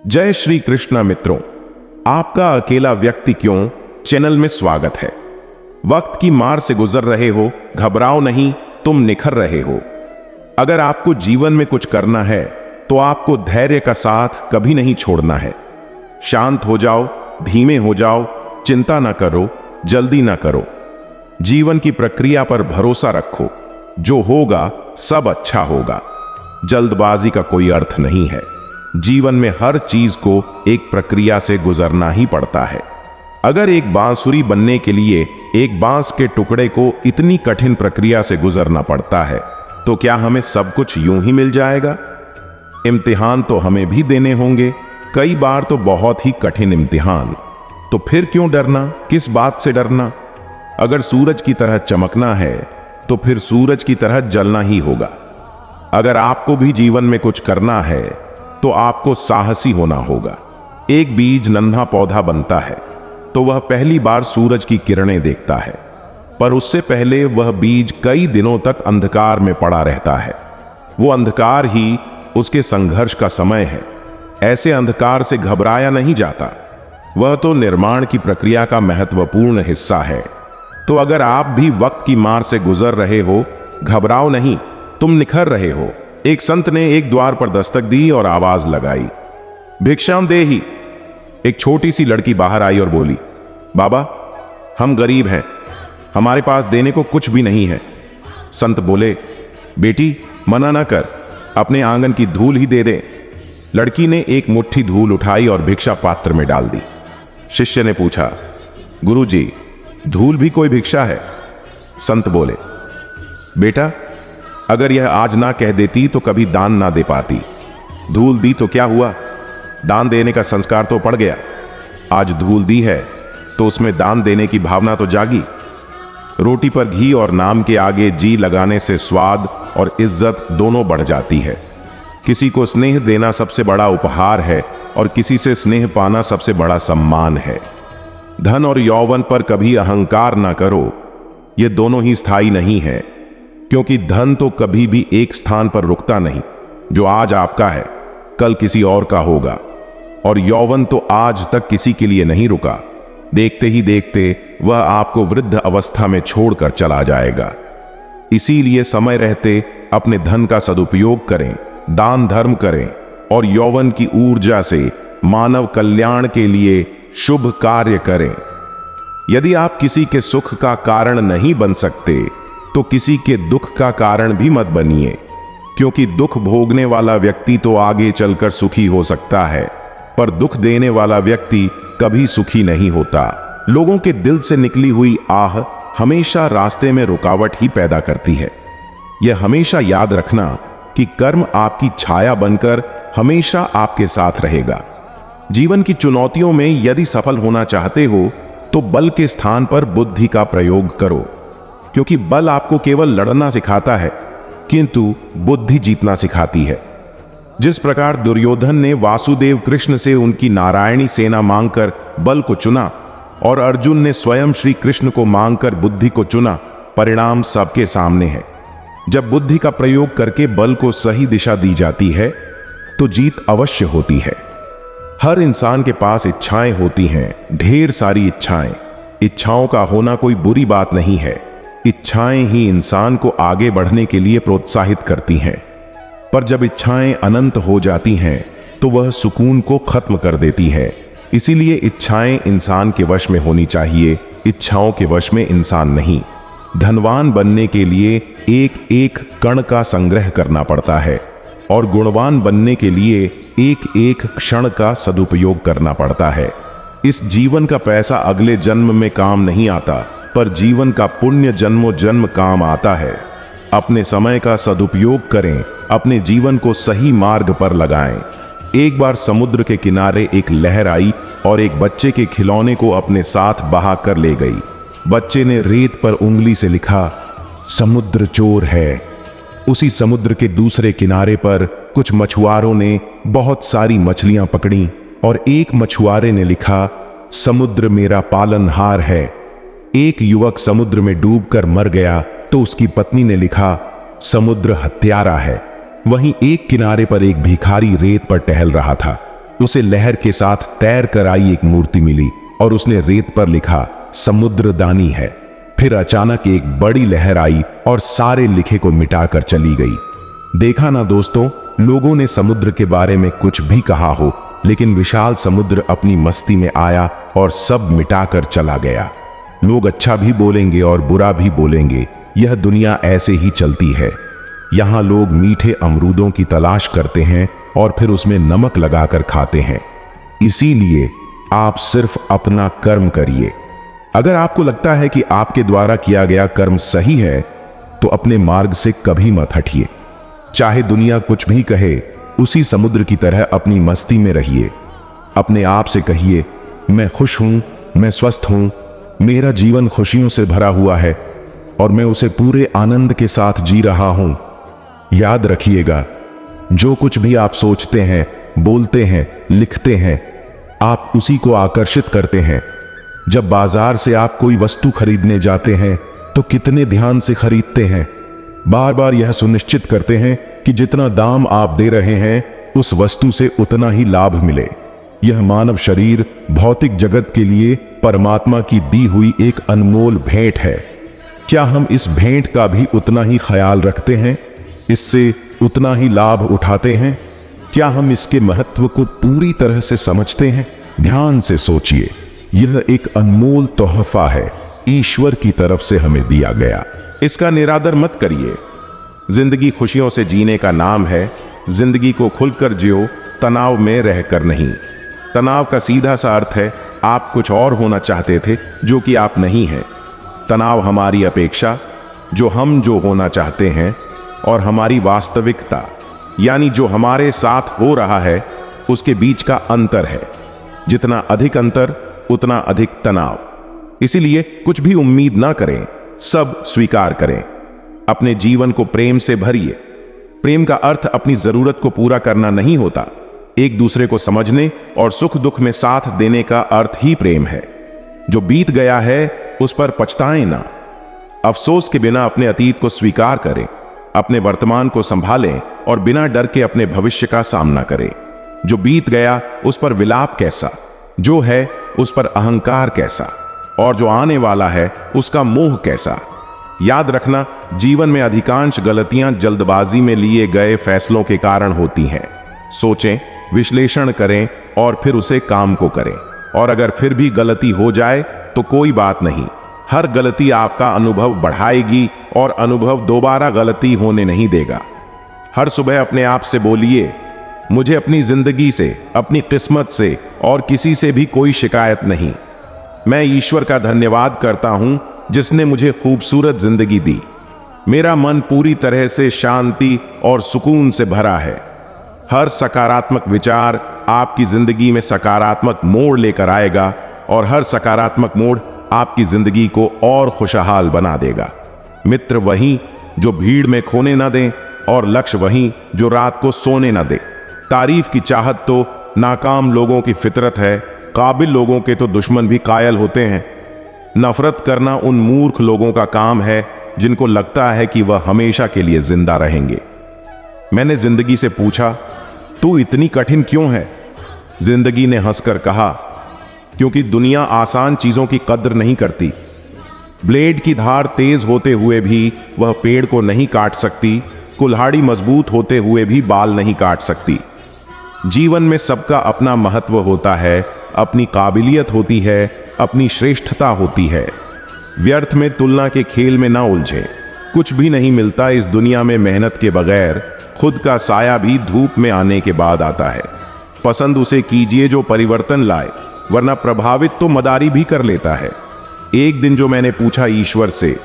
जय श्री कृष्ण मित्रों, आपका अकेला व्यक्ति क्यों चैनल में स्वागत है। वक्त की मार से गुजर रहे हो, घबराओ नहीं, तुम निखर रहे हो। अगर आपको जीवन में कुछ करना है तो आपको धैर्य का साथ कभी नहीं छोड़ना है। शांत हो जाओ, धीमे हो जाओ, चिंता ना करो, जल्दी ना करो। जीवन की प्रक्रिया पर भरोसा रखो, जो होगा सब अच्छा होगा। जल्दबाजी का कोई अर्थ नहीं है। जीवन में हर चीज को एक प्रक्रिया से गुजरना ही पड़ता है। अगर एक बांसुरी बनने के लिए एक बांस के टुकड़े को इतनी कठिन प्रक्रिया से गुजरना पड़ता है, तो क्या हमें सब कुछ यूं ही मिल जाएगा? इम्तिहान तो हमें भी देने होंगे, कई बार तो बहुत ही कठिन इम्तिहान। तो फिर क्यों डरना, किस बात से डरना? अगर सूरज की तरह चमकना है तो फिर सूरज की तरह जलना ही होगा। अगर आपको भी जीवन में कुछ करना है तो आपको साहसी होना होगा। एक बीज नन्हा पौधा बनता है तो वह पहली बार सूरज की किरणें देखता है, पर उससे पहले वह बीज कई दिनों तक अंधकार में पड़ा रहता है। वो अंधकार ही उसके संघर्ष का समय है। ऐसे अंधकार से घबराया नहीं जाता, वह तो निर्माण की प्रक्रिया का महत्वपूर्ण हिस्सा है। तो अगर आप भी वक्त की मार से गुजर रहे हो, घबराओ नहीं, तुम निखर रहे हो। एक संत ने एक द्वार पर दस्तक दी और आवाज लगाई, भिक्षाम देहि। एक छोटी सी लड़की बाहर आई और बोली, बाबा हम गरीब हैं, हमारे पास देने को कुछ भी नहीं है। संत बोले, बेटी मना ना कर, अपने आंगन की धूल ही दे दे। लड़की ने एक मुट्ठी धूल उठाई और भिक्षा पात्र में डाल दी। शिष्य ने पूछा, गुरुजी धूल भी कोई भिक्षा है? संत बोले, बेटा अगर यह आज ना कह देती तो कभी दान ना दे पाती। धूल दी तो क्या हुआ, दान देने का संस्कार तो पड़ गया। आज धूल दी है तो उसमें दान देने की भावना तो जागी। रोटी पर घी और नाम के आगे जी लगाने से स्वाद और इज्जत दोनों बढ़ जाती है। किसी को स्नेह देना सबसे बड़ा उपहार है और किसी से स्नेह पाना सबसे बड़ा सम्मान है। धन और यौवन पर कभी अहंकार ना करो, ये दोनों ही स्थायी नहीं है, क्योंकि धन तो कभी भी एक स्थान पर रुकता नहीं। जो आज आपका है कल किसी और का होगा, और यौवन तो आज तक किसी के लिए नहीं रुका। देखते ही देखते वह आपको वृद्ध अवस्था में छोड़कर चला जाएगा। इसीलिए समय रहते अपने धन का सदुपयोग करें, दान धर्म करें और यौवन की ऊर्जा से मानव कल्याण के लिए शुभ कार्य करें। यदि आप किसी के सुख का कारण नहीं बन सकते तो किसी के दुख का कारण भी मत बनिए, क्योंकि दुख भोगने वाला व्यक्ति तो आगे चलकर सुखी हो सकता है, पर दुख देने वाला व्यक्ति कभी सुखी नहीं होता। लोगों के दिल से निकली हुई आह हमेशा रास्ते में रुकावट ही पैदा करती है। यह हमेशा याद रखना कि कर्म आपकी छाया बनकर हमेशा आपके साथ रहेगा। जीवन की चुनौतियों में यदि सफल होना चाहते हो तो बल के स्थान पर बुद्धि का प्रयोग करो, क्योंकि बल आपको केवल लड़ना सिखाता है किंतु बुद्धि जीतना सिखाती है। जिस प्रकार दुर्योधन ने वासुदेव कृष्ण से उनकी नारायणी सेना मांगकर बल को चुना और अर्जुन ने स्वयं श्री कृष्ण को मांगकर बुद्धि को चुना, परिणाम सबके सामने है। जब बुद्धि का प्रयोग करके बल को सही दिशा दी जाती है तो जीत अवश्य होती है। हर इंसान के पास इच्छाएं होती हैं, ढेर सारी इच्छाएं। इच्छाओं का होना कोई बुरी बात नहीं है। इच्छाएं ही इंसान को आगे बढ़ने के लिए प्रोत्साहित करती हैं, पर जब इच्छाएं अनंत हो जाती हैं तो वह सुकून को खत्म कर देती है। इसीलिए इच्छाएं इंसान के वश में होनी चाहिए, इच्छाओं के वश में इंसान नहीं। धनवान बनने के लिए एक एक कण का संग्रह करना पड़ता है और गुणवान बनने के लिए एक एक क्षण का सदुपयोग करना पड़ता है। इस जीवन का पैसा अगले जन्म में काम नहीं आता, पर जीवन का पुण्य जन्मों जन्म काम आता है। अपने समय का सदुपयोग करें, अपने जीवन को सही मार्ग पर लगाएं। एक बार समुद्र के किनारे एक लहर आई और एक बच्चे के खिलौने को अपने साथ बहा कर ले गई। बच्चे ने रेत पर उंगली से लिखा, समुद्र चोर है। उसी समुद्र के दूसरे किनारे पर कुछ मछुआरों ने बहुत सारी मछलियां पकड़ी और एक मछुआरे ने लिखा, समुद्र मेरा पालनहार है। एक युवक समुद्र में डूबकर मर गया तो उसकी पत्नी ने लिखा, समुद्र हत्यारा है। वहीं एक किनारे पर एक भिखारी रेत पर टहल रहा था। उसे लहर के साथ तैर कर आई एक मूर्ति मिली और उसने रेत पर लिखा समुद्रदानी है। फिर अचानक एक बड़ी लहर आई और सारे लिखे को मिटाकर चली गई। देखा ना दोस्तों, लोगों ने समुद्र के बारे में कुछ भी कहा हो, लेकिन विशाल समुद्र अपनी मस्ती में आया और सब मिटाकर चला गया। लोग अच्छा भी बोलेंगे और बुरा भी बोलेंगे, यह दुनिया ऐसे ही चलती है। यहाँ लोग मीठे अमरूदों की तलाश करते हैं और फिर उसमें नमक लगाकर खाते हैं। इसीलिए आप सिर्फ अपना कर्म करिए। अगर आपको लगता है कि आपके द्वारा किया गया कर्म सही है, तो अपने मार्ग से कभी मत हटिए। चाहे दुनिया कुछ भी कहे, उसी समुद्र की तरह अपनी मस्ती में रहिए। अपने आप से कहिए, मैं खुश हूं, मैं स्वस्थ हूं, मेरा जीवन खुशियों से भरा हुआ है और मैं उसे पूरे आनंद के साथ जी रहा हूं। याद रखिएगा, जो कुछ भी आप सोचते हैं, बोलते हैं, लिखते हैं, आप उसी को आकर्षित करते हैं। जब बाजार से आप कोई वस्तु खरीदने जाते हैं तो कितने ध्यान से खरीदते हैं। बार बार यह सुनिश्चित करते हैं कि जितना दाम आप दे रहे हैं उस वस्तु से उतना ही लाभ मिले। यह मानव शरीर भौतिक जगत के लिए परमात्मा की दी हुई एक अनमोल भेंट है। क्या हम इस भेंट का भी उतना ही ख्याल रखते हैं? इससे उतना ही लाभ उठाते हैं? क्या हम इसके महत्व को पूरी तरह से समझते हैं? ध्यान से सोचिए, यह एक अनमोल तोहफा है, ईश्वर की तरफ से हमें दिया गया। इसका निरादर मत करिए। जिंदगी खुशियों से जीने का नाम है। जिंदगी को खुलकर जियो, तनाव में रहकर नहीं। तनाव का सीधा सा अर्थ है आप कुछ और होना चाहते थे जो कि आप नहीं हैं। तनाव हमारी अपेक्षा, जो होना चाहते हैं, और हमारी वास्तविकता यानी जो हमारे साथ हो रहा है, उसके बीच का अंतर है। जितना अधिक अंतर उतना अधिक तनाव। इसीलिए कुछ भी उम्मीद ना करें, सब स्वीकार करें। अपने जीवन को प्रेम से भरिए। प्रेम का अर्थ अपनी जरूरत को पूरा करना नहीं होता, एक दूसरे को समझने और सुख दुख में साथ देने का अर्थ ही प्रेम है। जो बीत गया है उस पर पछताएं ना। अफसोस के बिना अपने अतीत को स्वीकार करें, अपने वर्तमान को संभालें और बिना डर के अपने भविष्य का सामना करें। जो बीत गया उस पर विलाप कैसा, जो है उस पर अहंकार कैसा, और जो आने वाला है उसका मोह कैसा। याद रखना, जीवन में अधिकांश गलतियां जल्दबाजी में लिए गए फैसलों के कारण होती हैं। सोचें, विश्लेषण करें और फिर उसे काम को करें। और अगर फिर भी गलती हो जाए तो कोई बात नहीं। हर गलती आपका अनुभव बढ़ाएगी और अनुभव दोबारा गलती होने नहीं देगा। हर सुबह अपने आप से बोलिए, मुझे अपनी जिंदगी से, अपनी किस्मत से और किसी से भी कोई शिकायत नहीं। मैं ईश्वर का धन्यवाद करता हूं जिसने मुझे खूबसूरत जिंदगी दी। मेरा मन पूरी तरह से शांति और सुकून से भरा है। हर सकारात्मक विचार आपकी जिंदगी में सकारात्मक मोड़ लेकर आएगा और हर सकारात्मक मोड़ आपकी जिंदगी को और खुशहाल बना देगा। मित्र वही जो भीड़ में खोने ना दें और लक्ष्य वही जो रात को सोने ना दे। तारीफ की चाहत तो नाकाम लोगों की फितरत है, काबिल लोगों के तो दुश्मन भी कायल होते हैं। नफरत करना उन मूर्ख लोगों का काम है जिनको लगता है कि वह हमेशा के लिए जिंदा रहेंगे। मैंने जिंदगी से पूछा, तू इतनी कठिन क्यों है? जिंदगी ने हंसकर कहा, क्योंकि दुनिया आसान चीजों की कद्र नहीं करती। ब्लेड की धार तेज होते हुए भी वह पेड़ को नहीं काट सकती, कुल्हाड़ी मजबूत होते हुए भी बाल नहीं काट सकती। जीवन में सबका अपना महत्व होता है, अपनी काबिलियत होती है, अपनी श्रेष्ठता होती है। व्यर्थ में तुलना के खेल में ना उलझे। कुछ भी नहीं मिलता इस दुनिया में मेहनत के बगैर। खुद का साया भी धूप में आने के बाद आता है। पसंद उसे कीजिए जो परिवर्तन लाए, वरना प्रभावित तो मदारी भी कर लेता है। एक दिन जो मैंने पूछा ईश्वर से,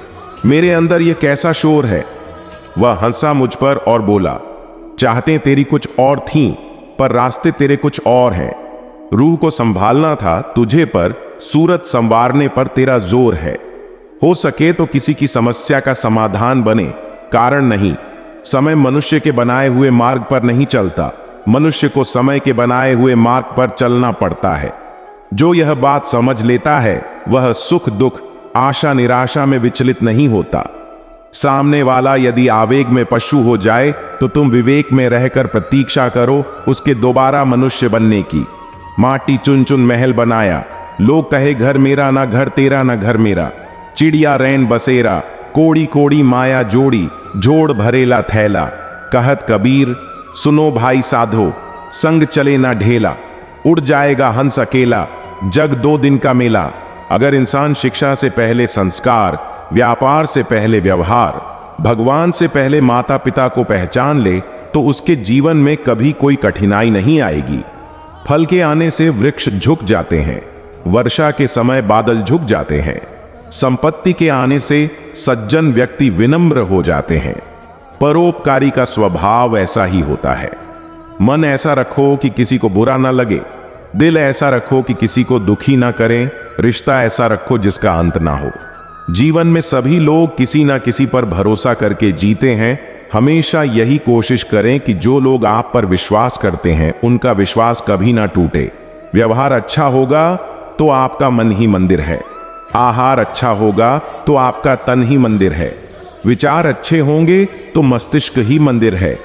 मेरे अंदर यह कैसा शोर है, वह हंसा मुझ पर और बोला, चाहते तेरी कुछ और थीं, पर रास्ते तेरे कुछ और हैं। रूह को संभालना था तुझे, पर सूरत संवारने पर तेरा जोर है। हो सके तो किसी की समस्या का समाधान बने, कारण नहीं। समय मनुष्य के बनाए हुए मार्ग पर नहीं चलता, मनुष्य को समय के बनाए हुए मार्ग पर चलना पड़ता है। जो यह बात समझ लेता है वह सुख दुख, आशा निराशा में विचलित नहीं होता। सामने वाला यदि आवेग में पशु हो जाए तो तुम विवेक में रहकर प्रतीक्षा करो उसके दोबारा मनुष्य बनने की। माटी चुन चुन महल बनाया, लोग कहे घर मेरा ना घर तेरा ना घर मेरा। चिड़िया रैन बसेरा, कोड़ी कोड़ी माया जोड़ी, जोड़ भरेला थैला। कहत कबीर सुनो भाई साधो, संग चले ना ढेला। उड़ जाएगा हंस अकेला, जग 2 दिन का मेला। अगर इंसान शिक्षा से पहले संस्कार, व्यापार से पहले व्यवहार, भगवान से पहले माता पिता को पहचान ले तो उसके जीवन में कभी कोई कठिनाई नहीं आएगी। फल के आने से वृक्ष झुक जाते हैं, वर्षा के समय बादल झुक जाते हैं। संपत्ति के आने से सज्जन व्यक्ति विनम्र हो जाते हैं। परोपकारी का स्वभाव ऐसा ही होता है। मन ऐसा रखो कि किसी को बुरा ना लगे, दिल ऐसा रखो कि किसी को दुखी ना करें, रिश्ता ऐसा रखो जिसका अंत ना हो। जीवन में सभी लोग किसी ना किसी पर भरोसा करके जीते हैं। हमेशा यही कोशिश करें कि जो लोग आप पर विश्वास करते हैं उनका विश्वास कभी ना टूटे। व्यवहार अच्छा होगा तो आपका मन ही मंदिर है, आहार अच्छा होगा तो आपका तन ही मंदिर है, विचार अच्छे होंगे तो मस्तिष्क ही मंदिर है,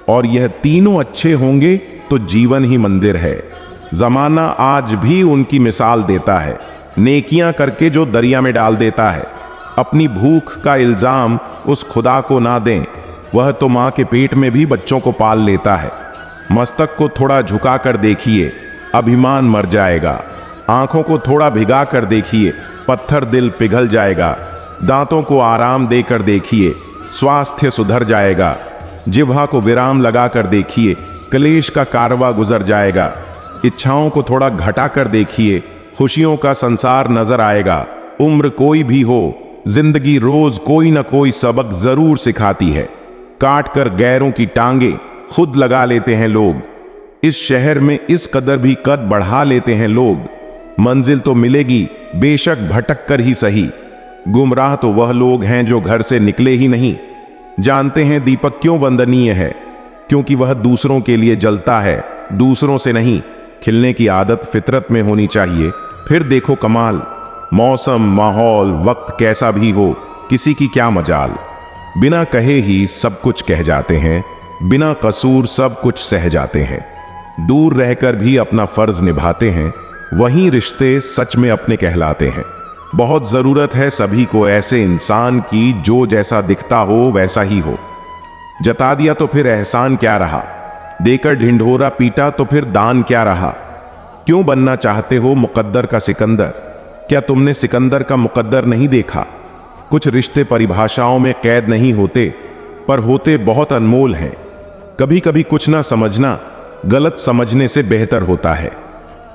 और यह तीनों अच्छे होंगे तो जीवन ही मंदिर है। जमाना आज भी उनकी मिसाल देता है, नेकियां करके जो दरिया में डाल देता है। अपनी भूख का इल्जाम उस खुदा को ना दें, वह तो मां के पेट में भी बच्चों को पाल लेता है। मस्तक को थोड़ा झुका कर देखिए, अभिमान मर जाएगा। आंखों को थोड़ा भिगा कर देखिए, पत्थर दिल पिघल जाएगा। दांतों को आराम देकर देखिए, स्वास्थ्य सुधर जाएगा। जिह्वा को विराम लगाकर देखिए, क्लेश का कारवा गुजर जाएगा। इच्छाओं को थोड़ा घटा कर देखिए, खुशियों का संसार नजर आएगा। उम्र कोई भी हो, जिंदगी रोज कोई ना कोई सबक जरूर सिखाती है। काट कर गैरों की टांगे खुद लगा लेते हैं लोग। इस शहर में इस कदर भी कद बढ़ा लेते हैं लोग। मंजिल तो मिलेगी बेशक भटक कर ही सही। गुमराह तो वह लोग हैं जो घर से निकले ही नहीं। जानते हैं दीपक क्यों वंदनीय है? क्योंकि वह दूसरों के लिए जलता है, दूसरों से नहीं। खिलने की आदत फितरत में होनी चाहिए, फिर देखो कमाल। मौसम, माहौल, वक्त कैसा भी हो, किसी की क्या मजाल। बिना कहे ही सब कुछ कह जाते हैं, बिना कसूर सब कुछ सह जाते हैं। दूर रहकर भी अपना फर्ज निभाते हैं, वहीं रिश्ते सच में अपने कहलाते हैं। बहुत जरूरत है सभी को ऐसे इंसान की जो जैसा दिखता हो वैसा ही हो। जता दिया तो फिर एहसान क्या रहा, देकर ढिंढोरा पीटा तो फिर दान क्या रहा। क्यों बनना चाहते हो मुकद्दर का सिकंदर? क्या तुमने सिकंदर का मुकद्दर नहीं देखा? कुछ रिश्ते परिभाषाओं में कैद नहीं होते, पर होते बहुत अनमोल हैं। कभी कभी कुछ ना समझना गलत समझने से बेहतर होता है।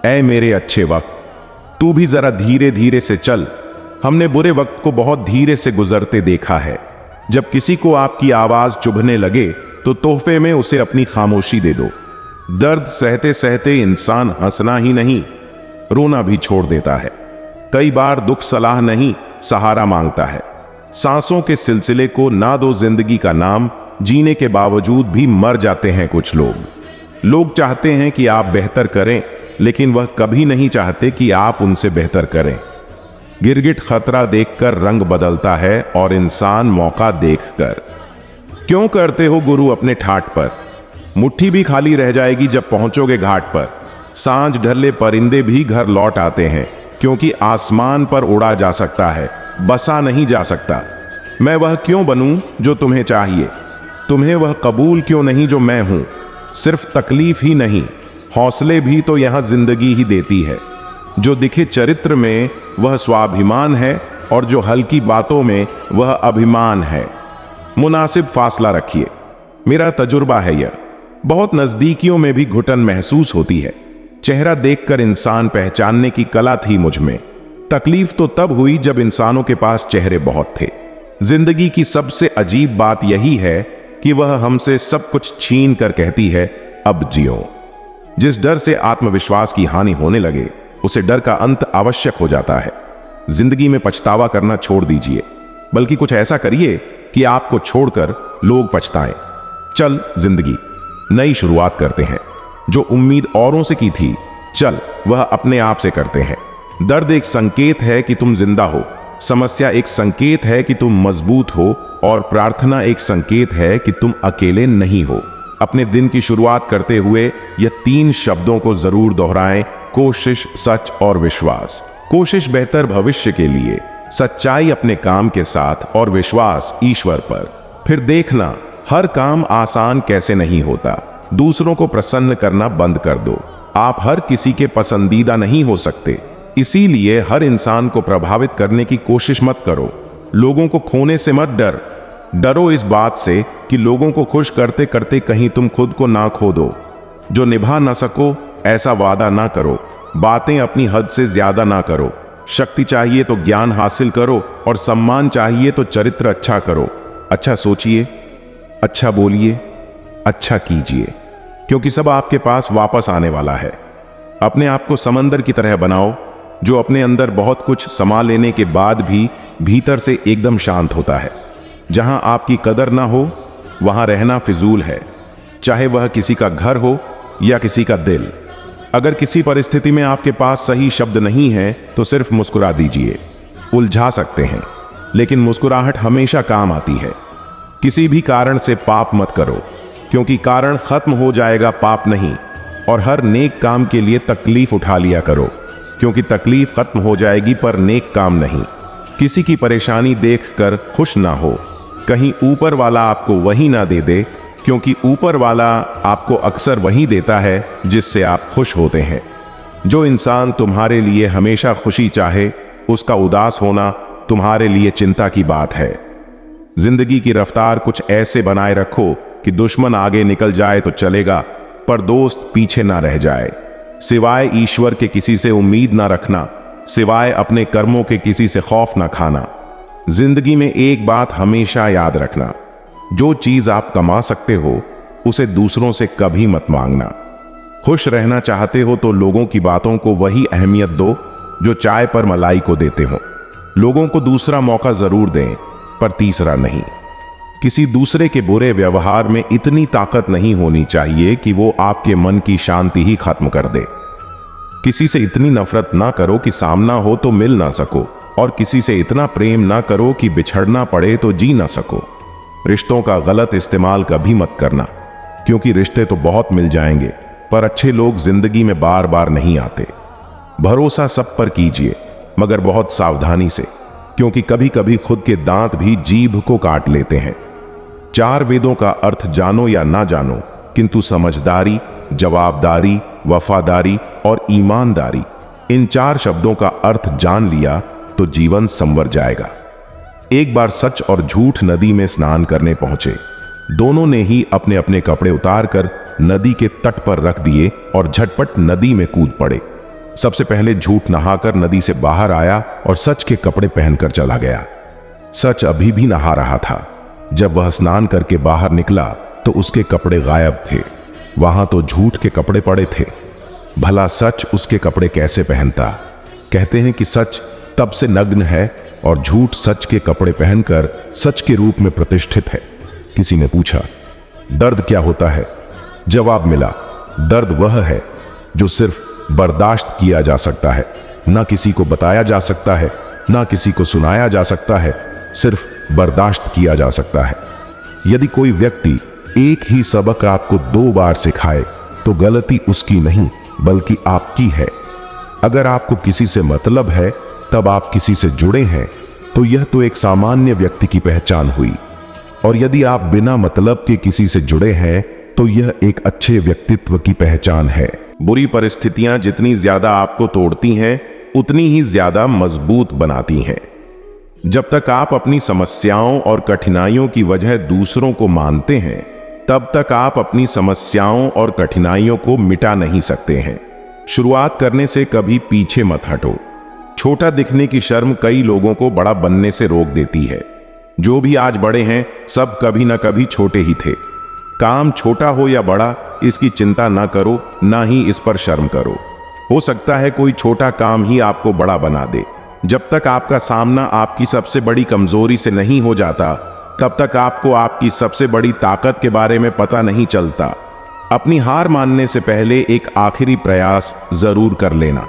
ऐ मेरे अच्छे वक्त, तू भी जरा धीरे धीरे से चल। हमने बुरे वक्त को बहुत धीरे से गुजरते देखा है। जब किसी को आपकी आवाज चुभने लगे तो तोहफे में उसे अपनी खामोशी दे दो। दर्द सहते सहते इंसान हंसना ही नहीं, रोना भी छोड़ देता है। कई बार दुख सलाह नहीं, सहारा मांगता है। सांसों के सिलसिले को ना दो जिंदगी का नाम, जीने के बावजूद भी मर जाते हैं कुछ लोग। लोग चाहते हैं कि आप बेहतर करें, लेकिन वह कभी नहीं चाहते कि आप उनसे बेहतर करें। गिरगिट खतरा देखकर रंग बदलता है और इंसान मौका देखकर। क्यों करते हो गुरु अपने ठाट पर? मुट्ठी भी खाली रह जाएगी जब पहुंचोगे घाट पर। सांझ ढले परिंदे भी घर लौट आते हैं, क्योंकि आसमान पर उड़ा जा सकता है, बसा नहीं जा सकता। मैं वह क्यों बनूं जो तुम्हें चाहिए? तुम्हें वह कबूल क्यों नहीं जो मैं हूं? सिर्फ तकलीफ ही नहीं, हौसले भी तो यहां जिंदगी ही देती है। जो दिखे चरित्र में वह स्वाभिमान है, और जो हल्की बातों में वह अभिमान है। मुनासिब फासला रखिए। मेरा तजुर्बा है यह। बहुत नजदीकियों में भी घुटन महसूस होती है। चेहरा देखकर इंसान पहचानने की कला थी मुझ में। तकलीफ तो तब हुई जब इंसानों के पास चेहरे बहुत थे। जिंदगी की सबसे अजीब बात यही है कि वह हमसे सब कुछ छीन कर कहती है, अब जियो। जिस डर से आत्मविश्वास की हानि होने लगे, उसे डर का अंत आवश्यक हो जाता है। जिंदगी में पछतावा करना छोड़ दीजिए, बल्कि कुछ ऐसा करिए कि आपको छोड़कर लोग पछताएं। चल जिंदगी, नई शुरुआत करते हैं। जो उम्मीद औरों से की थी, चल वह अपने आप से करते हैं। दर्द एक संकेत है कि तुम जिंदा हो, समस्या एक संकेत है कि तुम मजबूत हो, और प्रार्थना एक संकेत है कि तुम अकेले नहीं हो। अपने दिन की शुरुआत करते हुए यह 3 शब्दों को जरूर दोहराएं, कोशिश, सच और विश्वास। कोशिश बेहतर भविष्य के लिए, सच्चाई अपने काम के साथ और विश्वास ईश्वर पर। फिर देखना हर काम आसान कैसे नहीं होता। दूसरों को प्रसन्न करना बंद कर दो। आप हर किसी के पसंदीदा नहीं हो सकते, इसीलिए हर इंसान को प्रभावित करने की कोशिश मत करो। लोगों को खोने से मत डरो इस बात से कि लोगों को खुश करते करते कहीं तुम खुद को ना खो दो। जो निभा ना सको ऐसा वादा ना करो। बातें अपनी हद से ज्यादा ना करो। शक्ति चाहिए तो ज्ञान हासिल करो और सम्मान चाहिए तो चरित्र अच्छा करो। अच्छा सोचिए, अच्छा बोलिए, अच्छा कीजिए, क्योंकि सब आपके पास वापस आने वाला है। अपने आप को समंदर की तरह बनाओ जो अपने अंदर बहुत कुछ समा लेने के बाद भी भीतर से एकदम शांत होता है। जहां आपकी कदर ना हो वहां रहना फिजूल है, चाहे वह किसी का घर हो या किसी का दिल। अगर किसी परिस्थिति में आपके पास सही शब्द नहीं है तो सिर्फ मुस्कुरा दीजिए। उलझा सकते हैं, लेकिन मुस्कुराहट हमेशा काम आती है। किसी भी कारण से पाप मत करो, क्योंकि कारण खत्म हो जाएगा, पाप नहीं। और हर नेक काम के लिए तकलीफ उठा लिया करो, क्योंकि तकलीफ खत्म हो जाएगी पर नेक काम नहीं। किसी की परेशानी देखकर खुश ना हो, कहीं ऊपर वाला आपको वही ना दे दे, क्योंकि ऊपर वाला आपको अक्सर वही देता है जिससे आप खुश होते हैं। जो इंसान तुम्हारे लिए हमेशा खुशी चाहे, उसका उदास होना तुम्हारे लिए चिंता की बात है। जिंदगी की रफ्तार कुछ ऐसे बनाए रखो कि दुश्मन आगे निकल जाए तो चलेगा, पर दोस्त पीछे ना रह जाए। सिवाय ईश्वर के किसी से उम्मीद ना रखना, सिवाय अपने कर्मों के किसी से खौफ ना खाना। जिंदगी में एक बात हमेशा याद रखना, जो चीज आप कमा सकते हो उसे दूसरों से कभी मत मांगना। खुश रहना चाहते हो तो लोगों की बातों को वही अहमियत दो जो चाय पर मलाई को देते हो। लोगों को दूसरा मौका जरूर दें, पर तीसरा नहीं। किसी दूसरे के बुरे व्यवहार में इतनी ताकत नहीं होनी चाहिए कि वो आपके मन की शांति ही खत्म कर दे। किसी से इतनी नफरत ना करो कि सामना हो तो मिल ना सको, और किसी से इतना प्रेम ना करो कि बिछड़ना पड़े तो जी ना सको। रिश्तों का गलत इस्तेमाल कभी मत करना, क्योंकि रिश्ते तो बहुत मिल जाएंगे, पर अच्छे लोग जिंदगी में बार बार नहीं आते। भरोसा सब पर कीजिए, मगर बहुत सावधानी से, क्योंकि कभी कभी खुद के दांत भी जीभ को काट लेते हैं। 4 वेदों का अर्थ जानो या ना जानो, किंतु समझदारी, जवाबदारी, वफादारी और ईमानदारी, इन 4 शब्दों का अर्थ जान लिया तो जीवन संवर जाएगा। एक बार सच और झूठ नदी में स्नान करने पहुंचे। दोनों ने ही अपने अपने कपड़े उतारकर नदी के तट पर रख दिए और झटपट नदी में कूद पड़े। सबसे पहले झूठ नहाकर नदी से बाहर आया और सच के कपड़े पहनकर चला गया। सच अभी भी नहा रहा था। जब वह स्नान करके बाहर निकला तो उसके कपड़े गायब थे। वहां तो झूठ के कपड़े पड़े थे। भला सच उसके कपड़े कैसे पहनता? कहते हैं कि सच तब से नग्न है और झूठ सच के कपड़े पहनकर सच के रूप में प्रतिष्ठित है। किसी ने पूछा, दर्द क्या होता है? जवाब मिला, दर्द वह है जो सिर्फ बर्दाश्त किया जा सकता है, ना किसी को बताया जा सकता है, ना किसी को सुनाया जा सकता है, सिर्फ बर्दाश्त किया जा सकता है। यदि कोई व्यक्ति एक ही सबक आपको 2 बार सिखाए तो गलती उसकी नहीं बल्कि आपकी है। अगर आपको किसी से मतलब है तब आप किसी से जुड़े हैं, तो यह तो एक सामान्य व्यक्ति की पहचान हुई। और यदि आप बिना मतलब के किसी से जुड़े हैं तो यह एक अच्छे व्यक्तित्व की पहचान है। बुरी परिस्थितियां जितनी ज्यादा आपको तोड़ती हैं, उतनी ही ज्यादा मजबूत बनाती हैं। जब तक आप अपनी समस्याओं और कठिनाइयों की वजह दूसरों को मानते हैं, तब तक आप अपनी समस्याओं और कठिनाइयों को मिटा नहीं सकते हैं। शुरुआत करने से कभी पीछे मत हटो। छोटा दिखने की शर्म कई लोगों को बड़ा बनने से रोक देती है। जो भी आज बड़े हैं, सब कभी ना कभी छोटे ही थे। काम छोटा हो या बड़ा, इसकी चिंता ना करो, ना ही इस पर शर्म करो। हो सकता है कोई छोटा काम ही आपको बड़ा बना दे। जब तक आपका सामना आपकी सबसे बड़ी कमजोरी से नहीं हो जाता, तब तक आपको आपकी सबसे बड़ी ताकत के बारे में पता नहीं चलता। अपनी हार मानने से पहले एक आखिरी प्रयास जरूर कर लेना,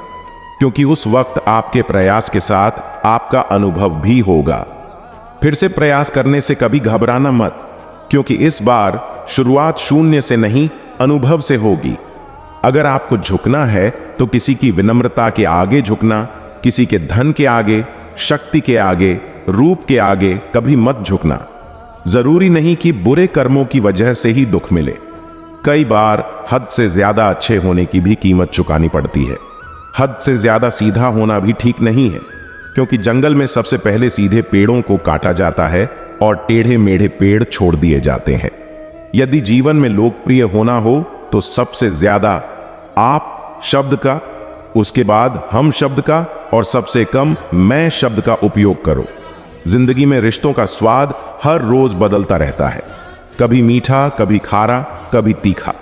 क्योंकि उस वक्त आपके प्रयास के साथ आपका अनुभव भी होगा। फिर से प्रयास करने से कभी घबराना मत, क्योंकि इस बार शुरुआत शून्य से नहीं, अनुभव से होगी। अगर आपको झुकना है तो किसी की विनम्रता के आगे झुकना, किसी के धन के आगे, शक्ति के आगे, रूप के आगे कभी मत झुकना। जरूरी नहीं कि बुरे कर्मों की वजह से ही दुख मिले। कई बार हद से ज्यादा अच्छे होने की भी कीमत चुकानी पड़ती है। हद से ज्यादा सीधा होना भी ठीक नहीं है, क्योंकि जंगल में सबसे पहले सीधे पेड़ों को काटा जाता है और टेढ़े मेढ़े पेड़ छोड़ दिए जाते हैं। यदि जीवन में लोकप्रिय होना हो तो सबसे ज्यादा आप शब्द का, उसके बाद हम शब्द का और सबसे कम मैं शब्द का उपयोग करो। जिंदगी में रिश्तों का स्वाद हर रोज बदलता रहता है, कभी मीठा, कभी खारा, कभी तीखा।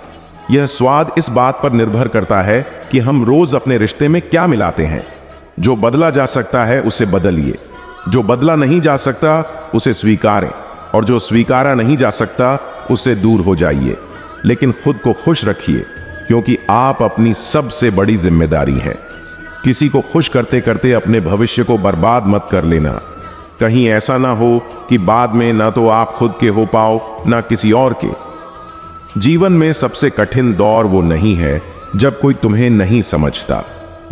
यह स्वाद इस बात पर निर्भर करता है कि हम रोज अपने रिश्ते में क्या मिलाते हैं। जो बदला जा सकता है उसे बदलिए, जो बदला नहीं जा सकता उसे स्वीकारें, और जो स्वीकारा नहीं जा सकता उससे दूर हो जाइए। लेकिन खुद को खुश रखिए, क्योंकि आप अपनी सबसे बड़ी जिम्मेदारी है। किसी को खुश करते करते अपने भविष्य को बर्बाद मत कर लेना। कहीं ऐसा ना हो कि बाद में ना तो आप खुद के हो पाओ ना किसी और के। जीवन में सबसे कठिन दौर वो नहीं है जब कोई तुम्हें नहीं समझता,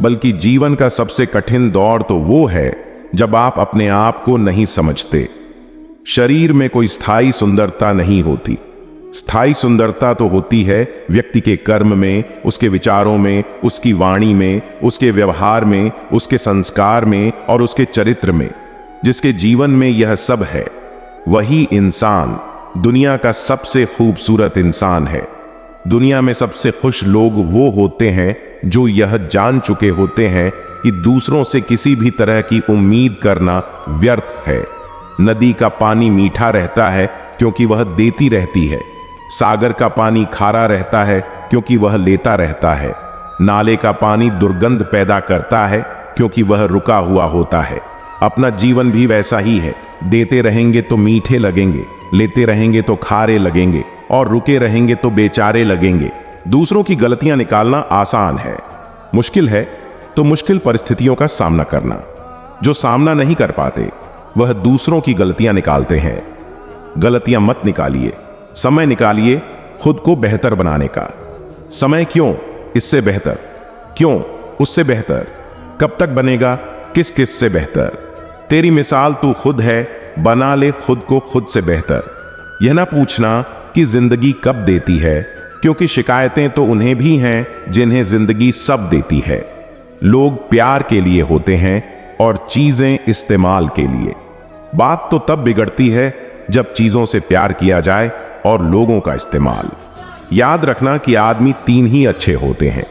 बल्कि जीवन का सबसे कठिन दौर तो वो है जब आप अपने आप को नहीं समझते। शरीर में कोई स्थायी सुंदरता नहीं होती। स्थायी सुंदरता तो होती है व्यक्ति के कर्म में, उसके विचारों में, उसकी वाणी में, उसके व्यवहार में, उसके संस्कार में और उसके चरित्र में। जिसके जीवन में यह सब है वही इंसान दुनिया का सबसे खूबसूरत इंसान है। दुनिया में सबसे खुश लोग वो होते हैं जो यह जान चुके होते हैं कि दूसरों से किसी भी तरह की उम्मीद करना व्यर्थ है। नदी का पानी मीठा रहता है क्योंकि वह देती रहती है। सागर का पानी खारा रहता है क्योंकि वह लेता रहता है। नाले का पानी दुर्गंध पैदा करता है क्योंकि वह रुका हुआ होता है। अपना जीवन भी वैसा ही है। देते रहेंगे तो मीठे लगेंगे, लेते रहेंगे तो खारे लगेंगे, और रुके रहेंगे तो बेचारे लगेंगे। दूसरों की गलतियां निकालना आसान है, मुश्किल है तो मुश्किल परिस्थितियों का सामना करना। जो सामना नहीं कर पाते वह दूसरों की गलतियां निकालते हैं। गलतियां मत निकालिए, समय निकालिए खुद को बेहतर बनाने का। समय क्यों, इससे बेहतर, क्यों, उससे बेहतर, कब तक बनेगा, किस किस से बेहतर। तेरी मिसाल तू खुद है, बना ले खुद को खुद से बेहतर। यह ना पूछना कि जिंदगी कब देती है, क्योंकि शिकायतें तो उन्हें भी हैं जिन्हें जिंदगी सब देती है। लोग प्यार के लिए होते हैं और चीजें इस्तेमाल के लिए। बात तो तब बिगड़ती है जब चीजों से प्यार किया जाए और लोगों का इस्तेमाल। याद रखना कि आदमी तीन ही अच्छे होते हैं।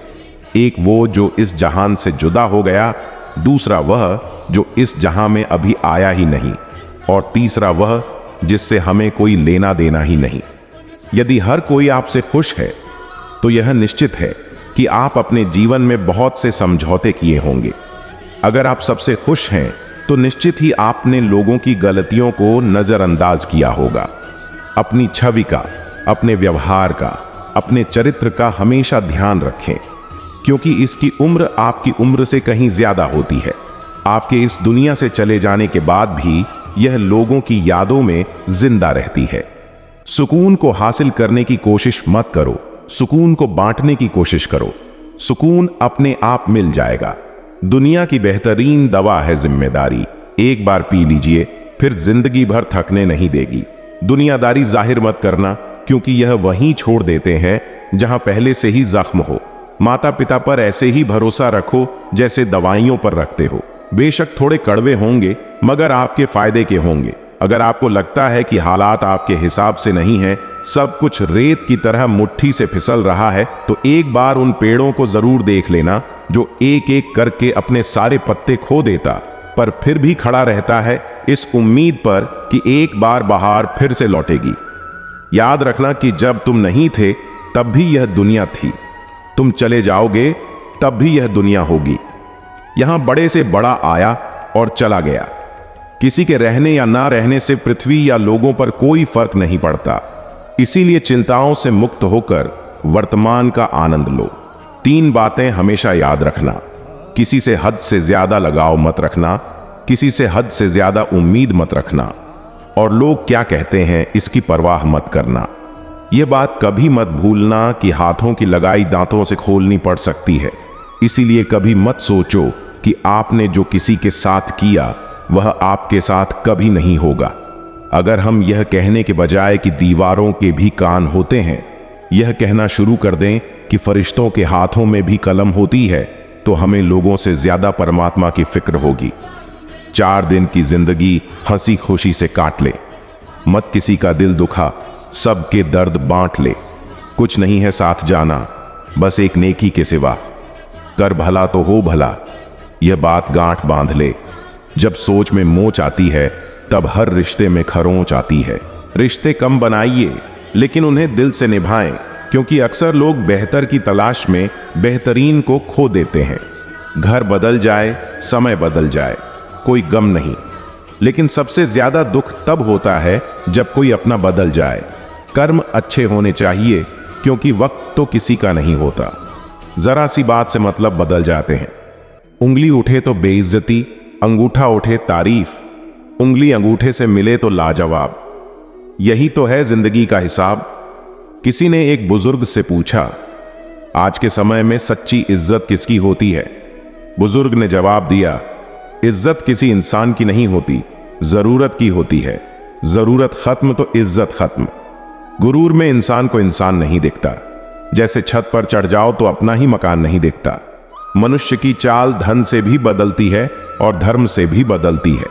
एक वो जो इस जहान से जुदा हो गया, दूसरा वह जो इस जहां में अभी आया ही नहीं, और तीसरा वह जिससे हमें कोई लेना देना ही नहीं। यदि हर कोई आपसे खुश है तो यह निश्चित है कि आप अपने जीवन में बहुत से समझौते किए होंगे। अगर आप सबसे खुश हैं तो निश्चित ही आपने लोगों की गलतियों को नजरअंदाज किया होगा। अपनी छवि का, अपने व्यवहार का, अपने चरित्र का हमेशा ध्यान रखें, क्योंकि इसकी उम्र आपकी उम्र से कहीं ज्यादा होती है। आपके इस दुनिया से चले जाने के बाद भी यह लोगों की यादों में जिंदा रहती है। सुकून को हासिल करने की कोशिश मत करो, सुकून को बांटने की कोशिश करो। सुकून अपने आप मिल जाएगा। दुनिया की बेहतरीन दवा है जिम्मेदारी। एक बार पी लीजिए, फिर जिंदगी भर थकने नहीं देगी। दुनियादारी जाहिर मत करना, क्योंकि यह वहीं छोड़ देते हैं जहां पहले से ही जख्म हो। माता पिता पर ऐसे ही भरोसा रखो जैसे दवाइयों पर रखते हो। बेशक थोड़े कड़वे होंगे मगर आपके फायदे के होंगे। अगर आपको लगता है कि हालात आपके हिसाब से नहीं है, सब कुछ रेत की तरह मुट्ठी से फिसल रहा है, तो एक बार उन पेड़ों को जरूर देख लेना जो एक एक करके अपने सारे पत्ते खो देता, पर फिर भी खड़ा रहता है इस उम्मीद पर कि एक बार बहार फिर से लौटेगी। याद रखना कि जब तुम नहीं थे तब भी यह दुनिया थी, तुम चले जाओगे तब भी यह दुनिया होगी। यहां बड़े से बड़ा आया और चला गया। किसी के रहने या ना रहने से पृथ्वी या लोगों पर कोई फर्क नहीं पड़ता। इसीलिए चिंताओं से मुक्त होकर वर्तमान का आनंद लो। 3 बातें हमेशा याद रखना। किसी से हद से ज्यादा लगाव मत रखना, किसी से हद से ज्यादा उम्मीद मत रखना, और लोग क्या कहते हैं इसकी परवाह मत करना। यह बात कभी मत भूलना कि हाथों की लगाई दांतों से खोलनी पड़ सकती है। इसीलिए कभी मत सोचो कि आपने जो किसी के साथ किया वह आपके साथ कभी नहीं होगा। अगर हम यह कहने के बजाय कि दीवारों के भी कान होते हैं, यह कहना शुरू कर दें कि फरिश्तों के हाथों में भी कलम होती है, तो हमें लोगों से ज्यादा परमात्मा की फिक्र होगी। 4 दिन की जिंदगी हंसी खुशी से काट ले, मत किसी का दिल दुखा, सबके दर्द बांट ले। कुछ नहीं है साथ जाना, बस एक नेकी के सिवा। कर भला तो हो भला, यह बात गांठ बांध ले। जब सोच में मोच आती है तब हर रिश्ते में खरोंच आती है। रिश्ते कम बनाइए लेकिन उन्हें दिल से निभाएं, क्योंकि अक्सर लोग बेहतर की तलाश में बेहतरीन को खो देते हैं। घर बदल जाए, समय बदल जाए, कोई गम नहीं, लेकिन सबसे ज्यादा दुख तब होता है जब कोई अपना बदल जाए। कर्म अच्छे होने चाहिए, क्योंकि वक्त तो किसी का नहीं होता। जरा सी बात से मतलब बदल जाते हैं। उंगली उठे तो बेइज्जती, अंगूठा उठे तारीफ, उंगली अंगूठे से मिले तो लाजवाब। यही तो है जिंदगी का हिसाब। किसी ने एक बुजुर्ग से पूछा, आज के समय में सच्ची इज्जत किसकी होती है? बुजुर्ग ने जवाब दिया, इज्जत किसी इंसान की नहीं होती, जरूरत की होती है। जरूरत खत्म तो इज्जत खत्म। गुरूर में इंसान को इंसान नहीं दिखता। जैसे छत पर चढ़ जाओ तो अपना ही मकान नहीं दिखता। मनुष्य की चाल धन से भी बदलती है और धर्म से भी बदलती है।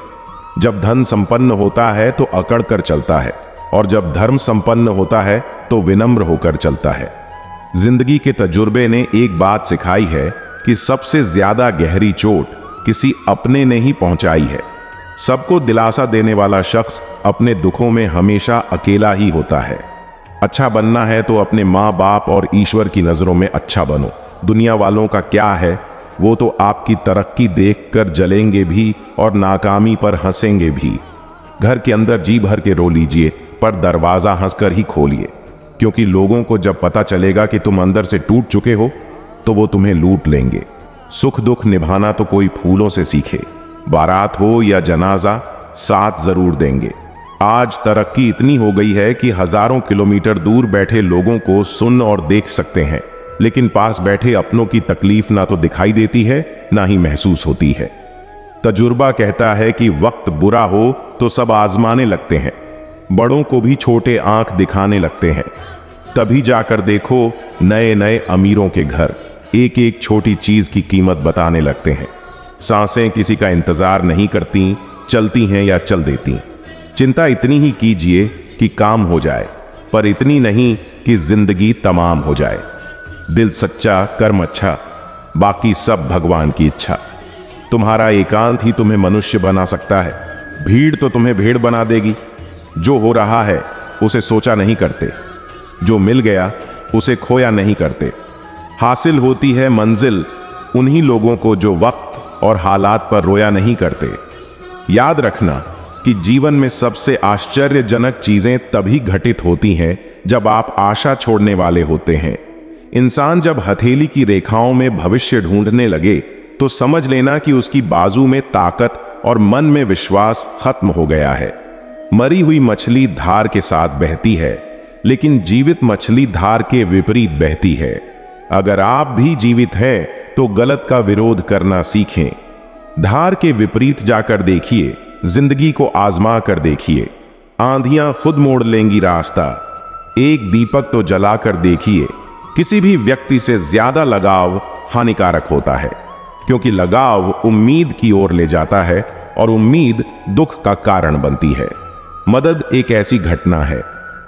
जब धन संपन्न होता है तो अकड़ कर चलता है, और जब धर्म संपन्न होता है तो विनम्र होकर चलता है। जिंदगी के तजुर्बे ने एक बात सिखाई है कि सबसे ज्यादा गहरी चोट किसी अपने ने ही पहुंचाई है। सबको दिलासा देने वाला शख्स अपने दुखों में हमेशा अकेला ही होता है। अच्छा बनना है तो अपने माँ बाप और ईश्वर की नजरों में अच्छा बनो। दुनिया वालों का क्या है, वो तो आपकी तरक्की देखकर जलेंगे भी और नाकामी पर हंसेंगे भी। घर के अंदर जी भर के रो लीजिए, पर दरवाजा हंसकर ही खोलिए, क्योंकि लोगों को जब पता चलेगा कि तुम अंदर से टूट चुके हो तो वो तुम्हें लूट लेंगे। सुख दुख निभाना तो कोई फूलों से सीखे। बारात हो या जनाजा, साथ जरूर देंगे। आज तरक्की इतनी हो गई है कि हजारों किलोमीटर दूर बैठे लोगों को सुन और देख सकते हैं, लेकिन पास बैठे अपनों की तकलीफ ना तो दिखाई देती है ना ही महसूस होती है। तजुर्बा कहता है कि वक्त बुरा हो तो सब आजमाने लगते हैं, बड़ों को भी छोटे आंख दिखाने लगते हैं। तभी जाकर देखो नए नए अमीरों के घर एक एक छोटी चीज की कीमत बताने लगते हैं। सांसें किसी का इंतजार नहीं करती, चलती हैं या चल देती। चिंता इतनी ही कीजिए कि काम हो जाए, पर इतनी नहीं कि जिंदगी तमाम हो जाए। दिल सच्चा, कर्म अच्छा, बाकी सब भगवान की इच्छा। तुम्हारा एकांत ही तुम्हें मनुष्य बना सकता है। भीड़ तो तुम्हें भेड़ बना देगी। जो हो रहा है उसे सोचा नहीं करते, जो मिल गया उसे खोया नहीं करते। हासिल होती है मंजिल उन्हीं लोगों को जो वक्त और हालात पर रोया नहीं करते। याद रखना कि जीवन में सबसे आश्चर्यजनक चीजें तभी घटित होती हैं जब आप आशा छोड़ने वाले होते हैं। इंसान जब हथेली की रेखाओं में भविष्य ढूंढने लगे तो समझ लेना कि उसकी बाजू में ताकत और मन में विश्वास खत्म हो गया है। मरी हुई मछली धार के साथ बहती है, लेकिन जीवित मछली धार के विपरीत बहती है। अगर आप भी जीवित हैं तो गलत का विरोध करना सीखें। धार के विपरीत जाकर देखिए, जिंदगी को आजमा कर देखिए। आंधियां खुद मोड़ लेंगी रास्ता। एक दीपक तो जलाकर देखिए। किसी भी व्यक्ति से ज्यादा लगाव हानिकारक होता है, क्योंकि लगाव उम्मीद की ओर ले जाता है और उम्मीद दुख का कारण बनती है। मदद एक ऐसी घटना है,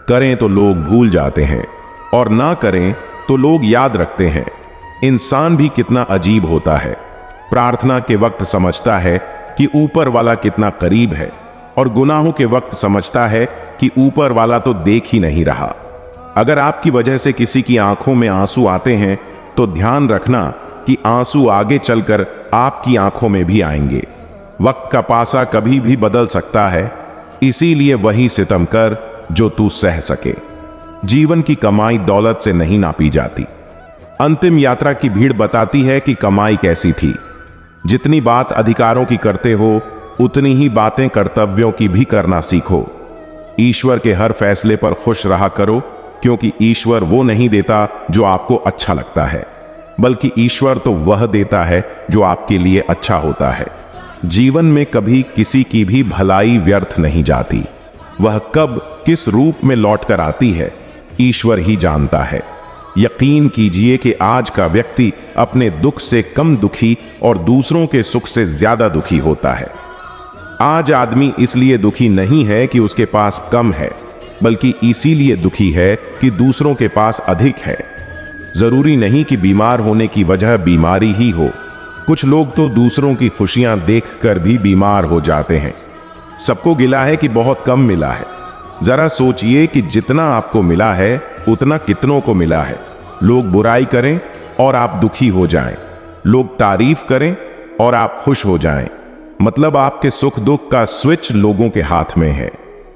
करें तो लोग भूल जाते हैं और ना करें तो लोग याद रखते हैं। इंसान भी कितना अजीब होता है। प्रार्थना के वक्त समझता है कि ऊपर वाला कितना करीब है, और गुनाहों के वक्त समझता है कि ऊपर वाला तो देख ही नहीं रहा। अगर आपकी वजह से किसी की आंखों में आंसू आते हैं तो ध्यान रखना कि आंसू आगे चलकर आपकी आंखों में भी आएंगे। वक्त का पासा कभी भी बदल सकता है, इसीलिए वही सितम कर जो तू सह सके। जीवन की कमाई दौलत से नहीं नापी जाती। अंतिम यात्रा की भीड़ बताती है कि कमाई कैसी थी। जितनी बात अधिकारों की करते हो, उतनी ही बातें कर्तव्यों की भी करना सीखो। ईश्वर के हर फैसले पर खुश रहा करो, क्योंकि ईश्वर वो नहीं देता जो आपको अच्छा लगता है, बल्कि ईश्वर तो वह देता है जो आपके लिए अच्छा होता है। जीवन में कभी किसी की भी भलाई व्यर्थ नहीं जाती। वह कब किस रूप में लौट कर आती है, ईश्वर ही जानता है। यकीन कीजिए कि आज का व्यक्ति अपने दुख से कम दुखी और दूसरों के सुख से ज्यादा दुखी होता है। आज आदमी इसलिए दुखी नहीं है कि उसके पास कम है, बल्कि इसीलिए दुखी है कि दूसरों के पास अधिक है। जरूरी नहीं कि बीमार होने की वजह बीमारी ही हो। कुछ लोग तो दूसरों की खुशियां देखकर भी बीमार हो जाते हैं। सबको गिला है कि बहुत कम मिला है। जरा सोचिए कि जितना आपको मिला है उतना कितनों को मिला है। लोग बुराई करें और आप दुखी हो जाएं, लोग तारीफ करें और आप खुश हो जाएं। मतलब आपके सुख दुख का स्विच लोगों के हाथ में है।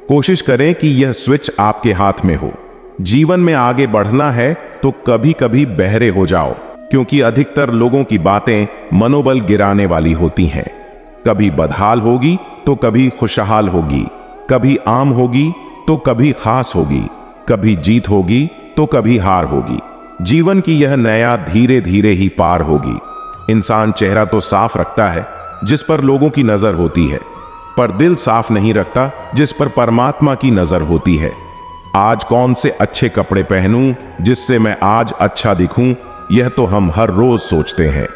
कोशिश करें कि यह स्विच आपके हाथ में हो। जीवन में आगे बढ़ना है तो कभी कभी बहरे हो जाओ, क्योंकि अधिकतर लोगों की बातें मनोबल गिराने वाली होती हैं। कभी बदहाल होगी तो कभी खुशहाल होगी, कभी आम होगी तो कभी खास होगी, कभी जीत होगी तो कभी हार होगी। जीवन की यह नया धीरे धीरे ही पार होगी। इंसान चेहरा तो साफ रखता है जिस पर लोगों की नजर होती है, पर दिल साफ नहीं रखता जिस पर परमात्मा की नजर होती है। आज कौन से अच्छे कपड़े पहनूं जिससे मैं आज अच्छा दिखूं, यह तो हम हर रोज सोचते हैं।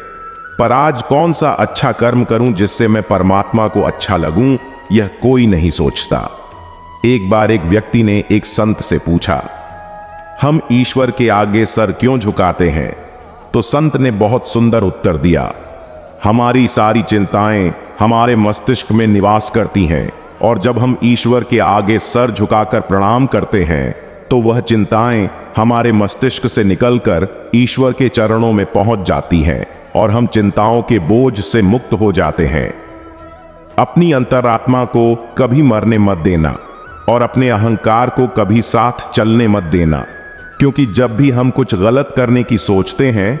पर आज कौन सा अच्छा कर्म करूं जिससे मैं परमात्मा को अच्छा लगूं, यह कोई नहीं सोचता। एक बार एक व्यक्ति ने एक संत से पूछा, हम ईश्वर के आगे सर क्यों झुकाते हैं? तो संत ने बहुत सुंदर उत्तर दिया, हमारी सारी चिंताएं हमारे मस्तिष्क में निवास करती हैं, और जब हम ईश्वर के आगे सर झुकाकर प्रणाम करते हैं तो वह चिंताएं हमारे मस्तिष्क से निकलकर ईश्वर के चरणों में पहुंच जाती हैं और हम चिंताओं के बोझ से मुक्त हो जाते हैं। अपनी अंतरात्मा को कभी मरने मत देना और अपने अहंकार को कभी साथ चलने मत देना, क्योंकि जब भी हम कुछ गलत करने की सोचते हैं